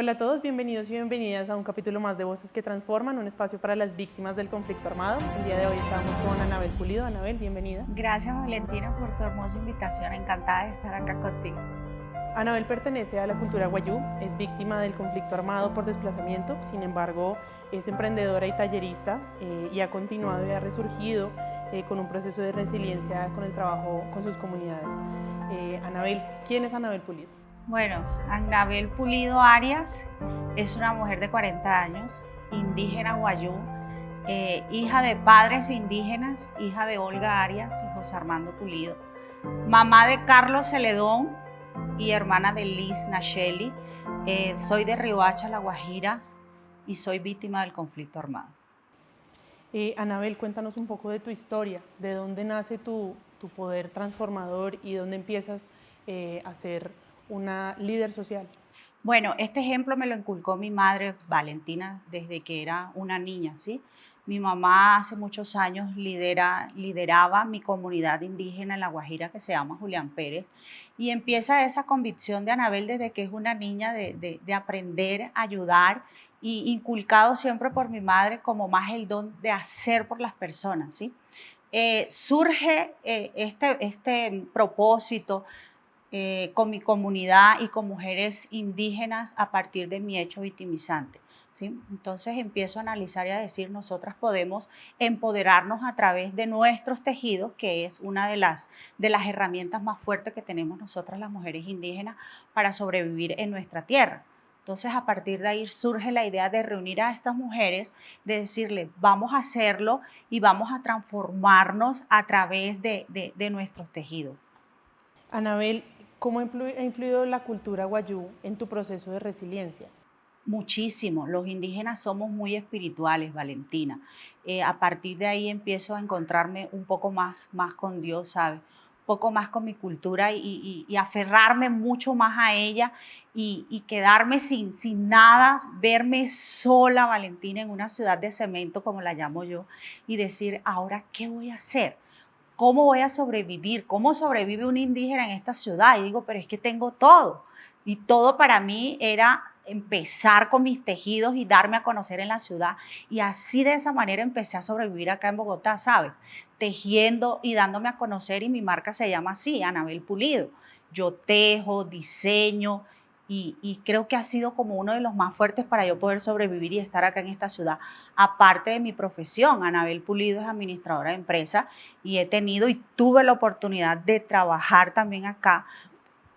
Hola a todos, bienvenidos y bienvenidas a un capítulo más de Voces que Transforman, un espacio para las víctimas del conflicto armado. El día de hoy estamos con Anabel Pulido. Anabel, bienvenida. Gracias, Valentina, por tu hermosa invitación. Encantada de estar acá contigo. Anabel pertenece a la cultura wayuu, es víctima del conflicto armado por desplazamiento, sin embargo es emprendedora y tallerista y ha continuado y ha resurgido con un proceso de resiliencia con el trabajo con sus comunidades. Anabel, ¿quién es Anabel Pulido? Bueno, Anabel Pulido Arias es una mujer de 40 años, indígena wayuu, hija de padres indígenas, hija de Olga Arias y José Armando Pulido, mamá de Carlos Celedón y hermana de Liz Nacheli. Soy de Riohacha, La Guajira, y soy víctima del conflicto armado. Anabel, cuéntanos un poco de tu historia, de dónde nace tu poder transformador y dónde empiezas a ser una líder social. Bueno, este ejemplo me lo inculcó mi madre, Valentina, desde que era una niña, ¿sí? Mi mamá hace muchos años lideraba mi comunidad indígena en La Guajira, que se llama Julián Pérez, y empieza esa convicción de Anabel desde que es una niña de aprender, ayudar, y inculcado siempre por mi madre como más el don de hacer por las personas, ¿sí? Surge este propósito con mi comunidad y con mujeres indígenas a partir de mi hecho victimizante, ¿sí? Entonces empiezo a analizar y a decir, nosotras podemos empoderarnos a través de nuestros tejidos, que es una de las herramientas más fuertes que tenemos nosotras las mujeres indígenas para sobrevivir en nuestra tierra. Entonces, a partir de ahí surge la idea de reunir a estas mujeres, de decirles, vamos a hacerlo y vamos a transformarnos a través de nuestros tejidos. Anabel, ¿cómo ha influido la cultura wayuu en tu proceso de resiliencia? Muchísimo. Los indígenas somos muy espirituales, Valentina. A partir de ahí empiezo a encontrarme un poco más con Dios, ¿sabes? Un poco más con mi cultura y aferrarme mucho más a ella y quedarme sin nada, verme sola, Valentina, en una ciudad de cemento, como la llamo yo, y decir, ¿ahora qué voy a hacer? ¿Cómo voy a sobrevivir? ¿Cómo sobrevive un indígena en esta ciudad? Y digo, pero es que tengo todo. Y todo para mí era empezar con mis tejidos y darme a conocer en la ciudad. Y así de esa manera empecé a sobrevivir acá en Bogotá, ¿sabes? Tejiendo y dándome a conocer, y mi marca se llama así, Anabel Pulido. Yo tejo, diseño, y creo que ha sido como uno de los más fuertes para yo poder sobrevivir y estar acá en esta ciudad. Aparte de mi profesión, Anabel Pulido es administradora de empresa y he tenido y tuve la oportunidad de trabajar también acá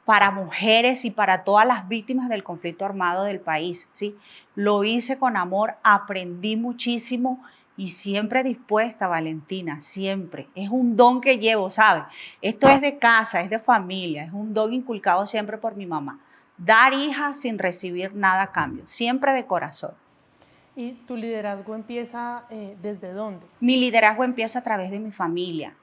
para mujeres y para todas las víctimas del conflicto armado del país, ¿sí? Lo hice con amor, aprendí muchísimo y siempre dispuesta, Valentina, siempre. Es un don que llevo, ¿sabes? Esto es de casa, es de familia, es un don inculcado siempre por mi mamá. Dar hija sin recibir nada a cambio, siempre de corazón. ¿Y tu liderazgo empieza desde dónde? Mi liderazgo empieza a través de mi familia,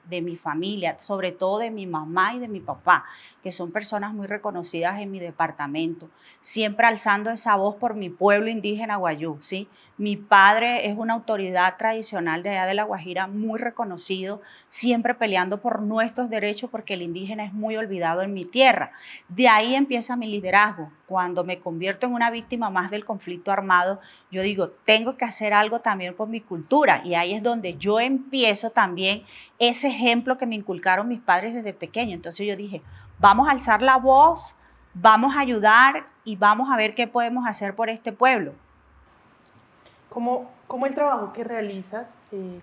sobre todo de mi mamá y de mi papá, que son personas muy reconocidas en mi departamento, siempre alzando esa voz por mi pueblo indígena wayuu, ¿sí? Mi padre es una autoridad tradicional de allá de La Guajira, muy reconocido, siempre peleando por nuestros derechos porque el indígena es muy olvidado en mi tierra. De ahí empieza mi liderazgo. Cuando me convierto en una víctima más del conflicto armado, yo digo, tengo que hacer algo también por mi cultura, y ahí es donde yo empiezo también ese ejemplo que me inculcaron mis padres desde pequeño. Entonces yo dije, vamos a alzar la voz, vamos a ayudar y vamos a ver qué podemos hacer por este pueblo. ¿Cómo el trabajo que realizas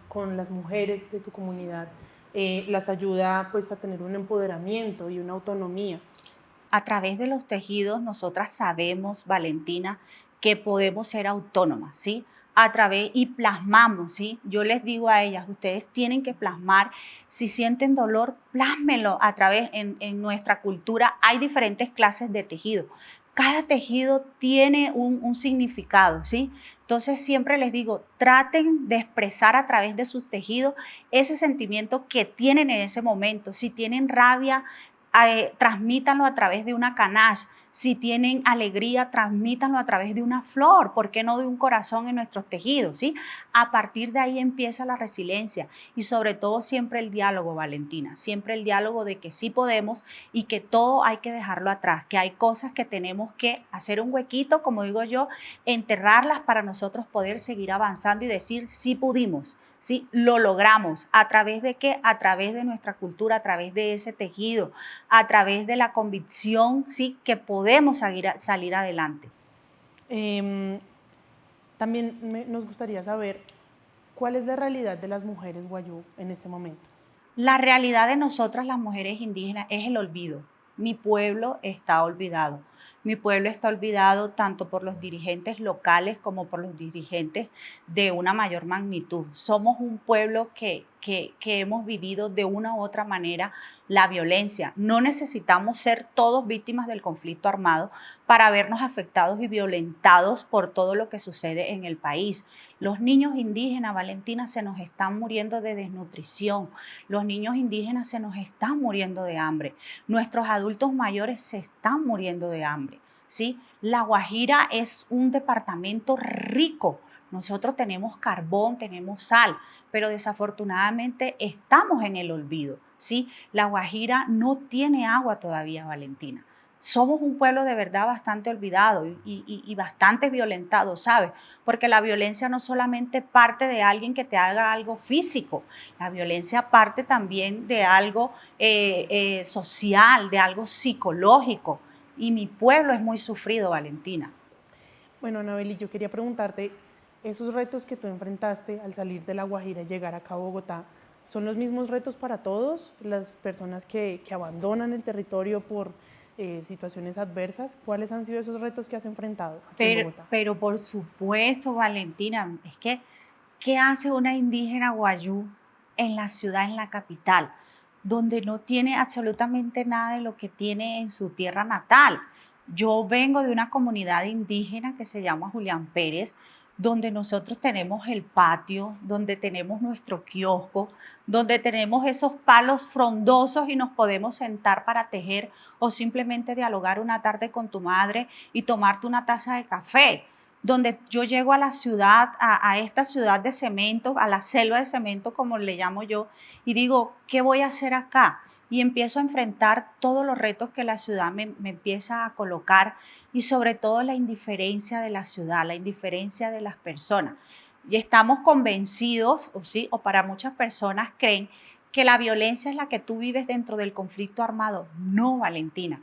con las mujeres de tu comunidad las ayuda pues, a tener un empoderamiento y una autonomía? A través de los tejidos nosotras sabemos, Valentina, que podemos ser autónomas, ¿sí? A través y plasmamos, ¿sí? Yo les digo a ellas, ustedes tienen que plasmar, si sienten dolor, plásmenlo a través, en nuestra cultura hay diferentes clases de tejido. Cada tejido tiene un significado, ¿sí? Entonces siempre les digo, traten de expresar a través de sus tejidos ese sentimiento que tienen en ese momento. Si tienen rabia, transmítanlo a través de una canasta. Si tienen alegría, transmítanlo a través de una flor, ¿por qué no de un corazón en nuestros tejidos? ¿Sí? A partir de ahí empieza la resiliencia y sobre todo siempre el diálogo, Valentina, siempre el diálogo de que sí podemos y que todo hay que dejarlo atrás, que hay cosas que tenemos que hacer un huequito, como digo yo, enterrarlas para nosotros poder seguir avanzando y decir sí pudimos. ¿Sí? Lo logramos. ¿A través de qué? A través de nuestra cultura, a través de ese tejido, a través de la convicción, ¿sí? Que podemos salir adelante. Em, También nos gustaría saber cuál es la realidad de las mujeres guayú en este momento. La realidad de nosotras las mujeres indígenas es el olvido. Mi pueblo está olvidado. Mi pueblo está olvidado tanto por los dirigentes locales como por los dirigentes de una mayor magnitud. Somos un pueblo que hemos vivido de una u otra manera la violencia. No necesitamos ser todos víctimas del conflicto armado para vernos afectados y violentados por todo lo que sucede en el país. Los niños indígenas, Valentina, se nos están muriendo de desnutrición. Los niños indígenas se nos están muriendo de hambre. Nuestros adultos mayores se están muriendo de hambre. ¿Sí? La Guajira es un departamento rico. Nosotros tenemos carbón, tenemos sal, pero desafortunadamente estamos en el olvido. ¿Sí? La Guajira no tiene agua todavía, Valentina. Somos un pueblo de verdad bastante olvidado y bastante violentado, ¿sabes? Porque la violencia no solamente parte de alguien que te haga algo físico, la violencia parte también de algo social, de algo psicológico. Y mi pueblo es muy sufrido, Valentina. Bueno, Anabeli, yo quería preguntarte, esos retos que tú enfrentaste al salir de La Guajira y llegar acá a Bogotá, ¿son los mismos retos para todos? Las personas que abandonan el territorio por situaciones adversas, ¿cuáles han sido esos retos que has enfrentado aquí en Bogotá? Pero por supuesto, Valentina, es que, ¿qué hace una indígena guayú en la ciudad, en la capital, donde no tiene absolutamente nada de lo que tiene en su tierra natal? Yo vengo de una comunidad indígena que se llama Julián Pérez, donde nosotros tenemos el patio, donde tenemos nuestro kiosco, donde tenemos esos palos frondosos y nos podemos sentar para tejer o simplemente dialogar una tarde con tu madre y tomarte una taza de café. Donde yo llego a la ciudad, a esta ciudad de cemento, a la selva de cemento, como le llamo yo, y digo, ¿qué voy a hacer acá? Y empiezo a enfrentar todos los retos que la ciudad me empieza a colocar y sobre todo la indiferencia de la ciudad, la indiferencia de las personas. Y estamos convencidos, ¿sí? O para muchas personas creen que la violencia es la que tú vives dentro del conflicto armado. No, Valentina.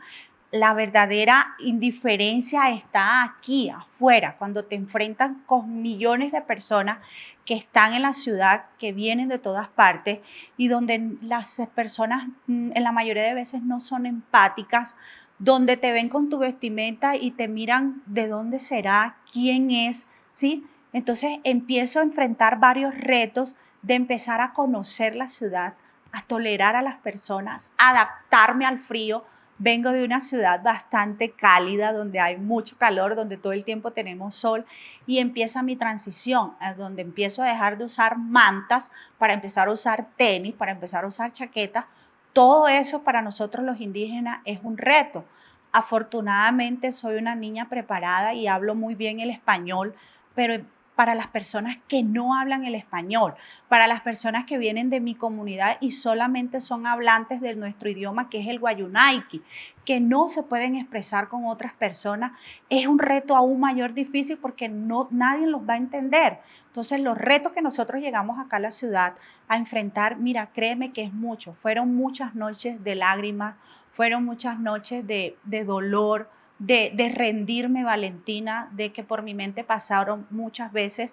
La verdadera indiferencia está aquí, afuera, cuando te enfrentan con millones de personas que están en la ciudad, que vienen de todas partes y donde las personas en la mayoría de veces no son empáticas, donde te ven con tu vestimenta y te miran de dónde será, quién es, ¿sí? Entonces empiezo a enfrentar varios retos de empezar a conocer la ciudad, a tolerar a las personas, a adaptarme al frío. Vengo de una ciudad bastante cálida, donde hay mucho calor, donde todo el tiempo tenemos sol y empieza mi transición, donde empiezo a dejar de usar mantas para empezar a usar tenis, para empezar a usar chaquetas. Todo eso para nosotros los indígenas es un reto. Afortunadamente soy una niña preparada y hablo muy bien el español, pero para las personas que no hablan el español, para las personas que vienen de mi comunidad y solamente son hablantes de nuestro idioma, que es el guayunaiki, que no se pueden expresar con otras personas, es un reto aún mayor difícil porque nadie los va a entender. Entonces, los retos que nosotros llegamos acá a la ciudad a enfrentar, mira, créeme que es mucho. Fueron muchas noches de lágrimas, fueron muchas noches de dolor, de rendirme, Valentina, de que por mi mente pasaron muchas veces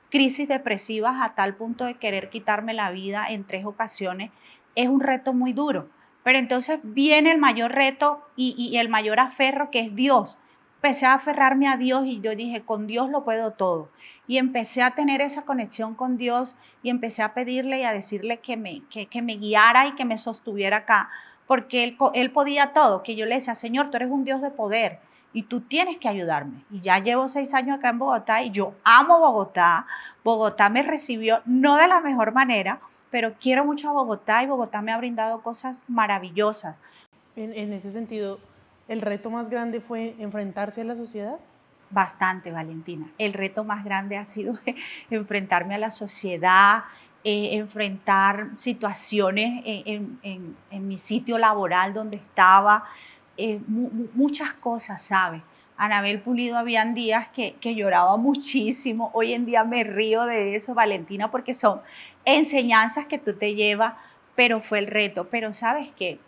crisis depresivas a tal punto de querer quitarme la vida en 3 ocasiones. Es un reto muy duro. Pero entonces viene el mayor reto y el mayor aferro, que es Dios. Empecé a aferrarme a Dios y yo dije, con Dios lo puedo todo. Y empecé a tener esa conexión con Dios y empecé a pedirle y a decirle que me guiara y que me sostuviera acá, porque él podía todo, que yo le decía, Señor, tú eres un Dios de poder y tú tienes que ayudarme. Y ya llevo 6 años acá en Bogotá y yo amo Bogotá. Bogotá me recibió no de la mejor manera, pero quiero mucho a Bogotá y Bogotá me ha brindado cosas maravillosas. En ese sentido, ¿El reto más grande fue enfrentarse a la sociedad? Bastante, Valentina. El reto más grande ha sido enfrentarme a la sociedad, enfrentar situaciones en mi sitio laboral donde estaba, muchas cosas, ¿sabes? Anabel Pulido, habían días que lloraba muchísimo. Hoy en día me río de eso, Valentina, porque son enseñanzas que tú te llevas, pero fue el reto. Pero ¿sabes qué?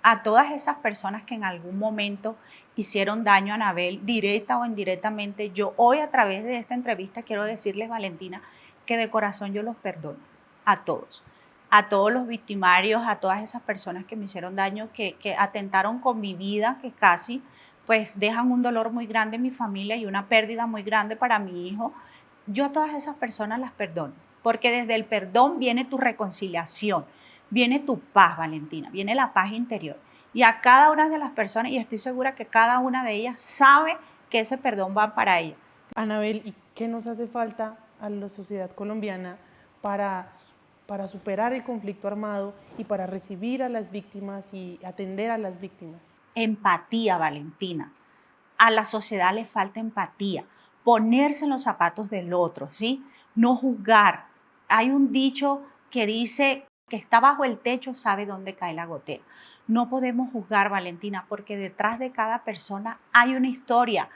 A todas esas personas que en algún momento hicieron daño a Anabel, directa o indirectamente, yo hoy a través de esta entrevista quiero decirles, Valentina, que de corazón yo los perdono a todos los victimarios, a todas esas personas que me hicieron daño, que atentaron con mi vida, que casi pues dejan un dolor muy grande en mi familia y una pérdida muy grande para mi hijo. Yo a todas esas personas las perdono, porque desde el perdón viene tu reconciliación, viene tu paz, Valentina, viene la paz interior. Y a cada una de las personas, y estoy segura que cada una de ellas sabe que ese perdón va para ella. Anabel, ¿y qué nos hace falta a la sociedad colombiana para, para superar el conflicto armado y para recibir a las víctimas y atender a las víctimas? Empatía, Valentina. A la sociedad le falta empatía, ponerse en los zapatos del otro, ¿sí? No juzgar. Hay un dicho que dice que está bajo el techo sabe dónde cae la gotera. No podemos juzgar, Valentina, porque detrás de cada persona hay una historia.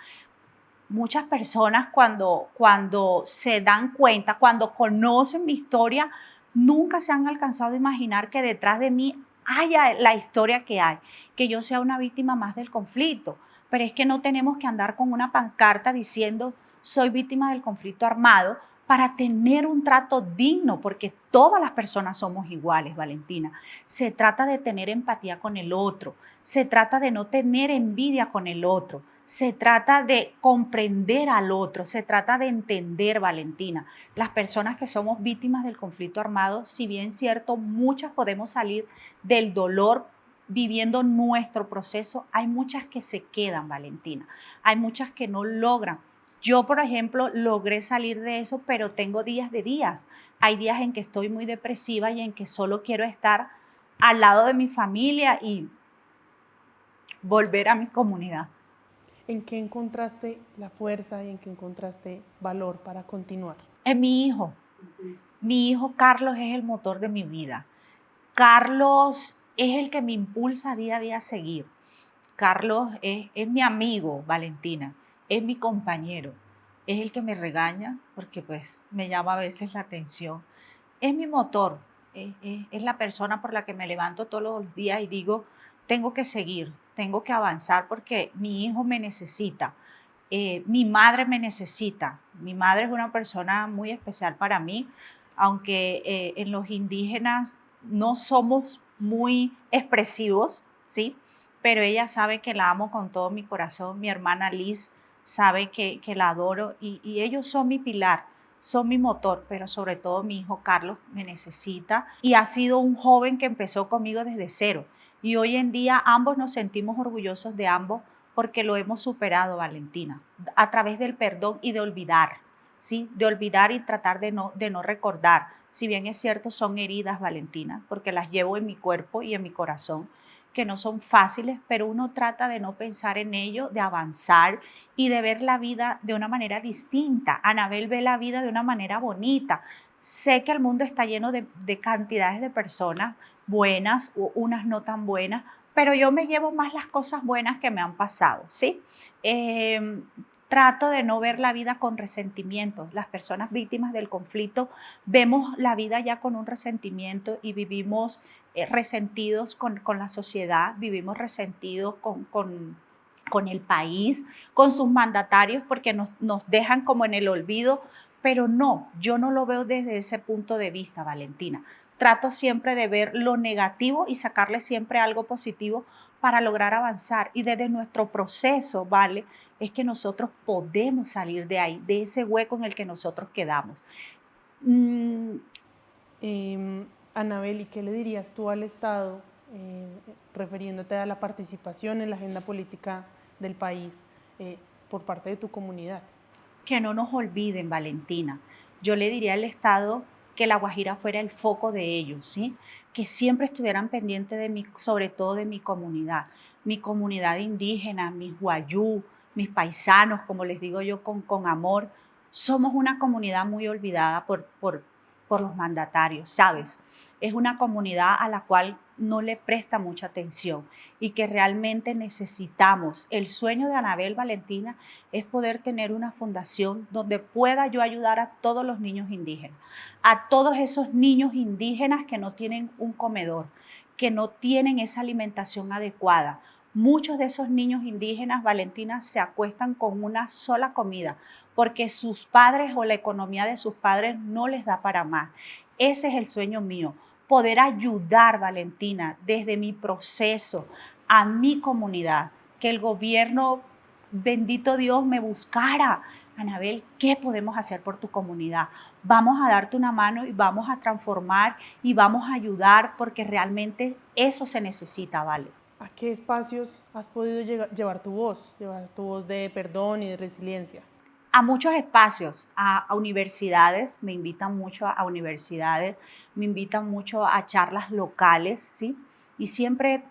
Muchas personas cuando se dan cuenta, cuando conocen mi historia, nunca se han alcanzado a imaginar que detrás de mí haya la historia que hay, que yo sea una víctima más del conflicto. Pero es que no tenemos que andar con una pancarta diciendo soy víctima del conflicto armado para tener un trato digno, porque todas las personas somos iguales, Valentina. Se trata de tener empatía con el otro, se trata de no tener envidia con el otro, se trata de comprender al otro, se trata de entender, Valentina. Las personas que somos víctimas del conflicto armado, si bien cierto, muchas podemos salir del dolor viviendo nuestro proceso, hay muchas que se quedan, Valentina. Hay muchas que no logran. Yo, por ejemplo, logré salir de eso, pero tengo días de días. Hay días en que estoy muy depresiva y en que solo quiero estar al lado de mi familia y volver a mi comunidad. ¿En qué encontraste la fuerza y en qué encontraste valor para continuar? En mi hijo. Mi hijo Carlos es el motor de mi vida. Carlos es el que me impulsa día a día a seguir. Carlos es mi amigo, Valentina, es mi compañero, es el que me regaña porque pues me llama a veces la atención. Es mi motor, es la persona por la que me levanto todos los días y digo, tengo que seguir, tengo que avanzar porque mi hijo me necesita. Mi madre me necesita. Mi madre es una persona muy especial para mí, aunque en los indígenas no somos muy expresivos, ¿sí? Pero ella sabe que la amo con todo mi corazón. Mi hermana Liz sabe que la adoro y ellos son mi pilar, son mi motor, pero sobre todo mi hijo Carlos me necesita y ha sido un joven que empezó conmigo desde cero. Y hoy en día ambos nos sentimos orgullosos de ambos porque lo hemos superado, Valentina, a través del perdón y de olvidar, ¿sí? De olvidar y tratar de no recordar. Si bien es cierto, son heridas, Valentina, porque las llevo en mi cuerpo y en mi corazón, que no son fáciles, pero uno trata de no pensar en ello, de avanzar y de ver la vida de una manera distinta. Anabel ve la vida de una manera bonita. Sé que el mundo está lleno de cantidades de personas buenas o unas no tan buenas, pero yo me llevo más las cosas buenas que me han pasado, ¿sí? Trato de no ver la vida con resentimiento. Las personas víctimas del conflicto vemos la vida ya con un resentimiento y vivimos resentidos con la sociedad, vivimos resentidos con el país, con sus mandatarios, porque nos dejan como en el olvido, pero no, yo no lo veo desde ese punto de vista, Valentina. Trato siempre de ver lo negativo y sacarle siempre algo positivo para lograr avanzar. Y desde nuestro proceso, ¿vale? Es que nosotros podemos salir de ahí, de ese hueco en el que nosotros quedamos. Anabel, ¿y qué le dirías tú al Estado refiriéndote a la participación en la agenda política del país por parte de tu comunidad? Que no nos olviden, Valentina. Yo le diría al Estado que La Guajira fuera el foco de ellos, ¿sí? Que siempre estuvieran pendientes de mí, sobre todo de mi comunidad. mi comunidad indígena, mis guayú, mis paisanos, como les digo yo con amor, somos una comunidad muy olvidada por los mandatarios, ¿sabes? Es una comunidad a la cual no le presta mucha atención y que realmente necesitamos. El sueño de Anabel Valentina es poder tener una fundación donde pueda yo ayudar a todos los niños indígenas, a todos esos niños indígenas que no tienen un comedor, que no tienen esa alimentación adecuada. Muchos de esos niños indígenas, Valentina, se acuestan con una sola comida porque sus padres o la economía de sus padres no les da para más. Ese es el sueño mío, poder ayudar, Valentina, desde mi proceso a mi comunidad, que el gobierno, bendito Dios, me buscara. Anabel, ¿qué podemos hacer por tu comunidad? Vamos a darte una mano y vamos a transformar y vamos a ayudar porque realmente eso se necesita, ¿vale? ¿A qué espacios has podido llevar tu voz de perdón y de resiliencia? A muchos espacios, a universidades, me invitan mucho a universidades, me invitan mucho a charlas locales, ¿sí? Y siempre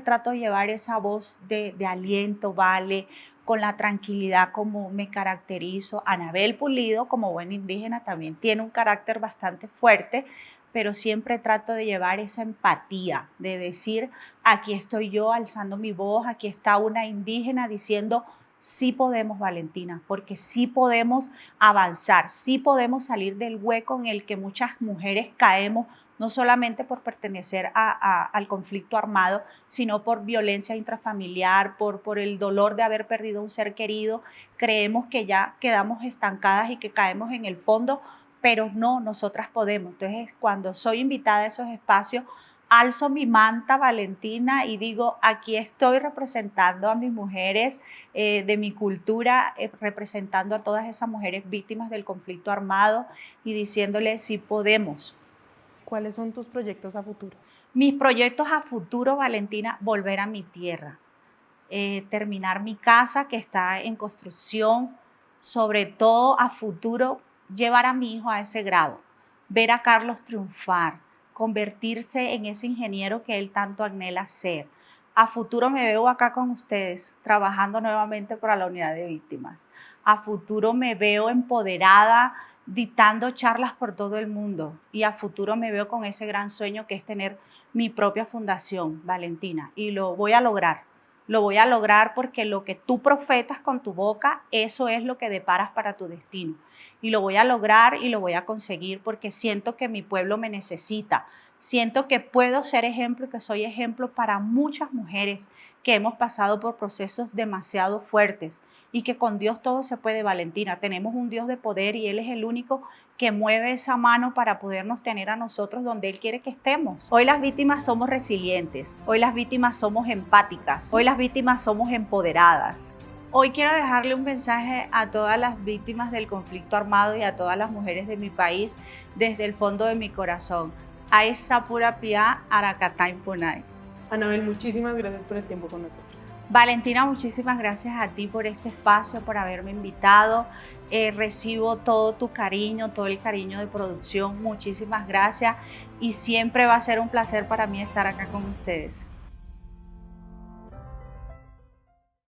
trato de llevar esa voz de aliento, ¿vale? Con la tranquilidad como me caracterizo. Anabel Pulido, como buena indígena, también tiene un carácter bastante fuerte, pero siempre trato de llevar esa empatía, de decir, aquí estoy yo alzando mi voz, aquí está una indígena diciendo, sí podemos, Valentina, porque sí podemos avanzar, sí podemos salir del hueco en el que muchas mujeres caemos, no solamente por pertenecer al conflicto armado, sino por violencia intrafamiliar, por el dolor de haber perdido un ser querido. Creemos que ya quedamos estancadas y que caemos en el fondo, pero no, nosotras podemos. Entonces, cuando soy invitada a esos espacios, alzo mi manta, Valentina, y digo, aquí estoy representando a mis mujeres de mi cultura, representando a todas esas mujeres víctimas del conflicto armado y diciéndoles si podemos. ¿Cuáles son tus proyectos a futuro? Mis proyectos a futuro, Valentina, volver a mi tierra, terminar mi casa que está en construcción, sobre todo a futuro, llevar a mi hijo a ese grado, ver a Carlos triunfar, convertirse en ese ingeniero que él tanto anhela ser. A futuro me veo acá con ustedes, trabajando nuevamente para la unidad de víctimas. A futuro me veo empoderada, dictando charlas por todo el mundo. Y a futuro me veo con ese gran sueño que es tener mi propia fundación, Valentina. Y lo voy a lograr. Lo voy a lograr porque lo que tú profetas con tu boca, eso es lo que deparas para tu destino. Y lo voy a lograr y lo voy a conseguir porque siento que mi pueblo me necesita. Siento que puedo ser ejemplo y que soy ejemplo para muchas mujeres que hemos pasado por procesos demasiado fuertes y que con Dios todo se puede, Valentina. Tenemos un Dios de poder y Él es el único que mueve esa mano para podernos tener a nosotros donde Él quiere que estemos. Hoy las víctimas somos resilientes, hoy las víctimas somos empáticas, hoy las víctimas somos empoderadas. Hoy quiero dejarle un mensaje a todas las víctimas del conflicto armado y a todas las mujeres de mi país desde el fondo de mi corazón. Aesta pura pia Aracatán Punay. Anabel, muchísimas gracias por el tiempo con nosotros. Valentina, muchísimas gracias a ti por este espacio, por haberme invitado. Recibo todo tu cariño, todo el cariño de producción. Muchísimas gracias y siempre va a ser un placer para mí estar acá con ustedes.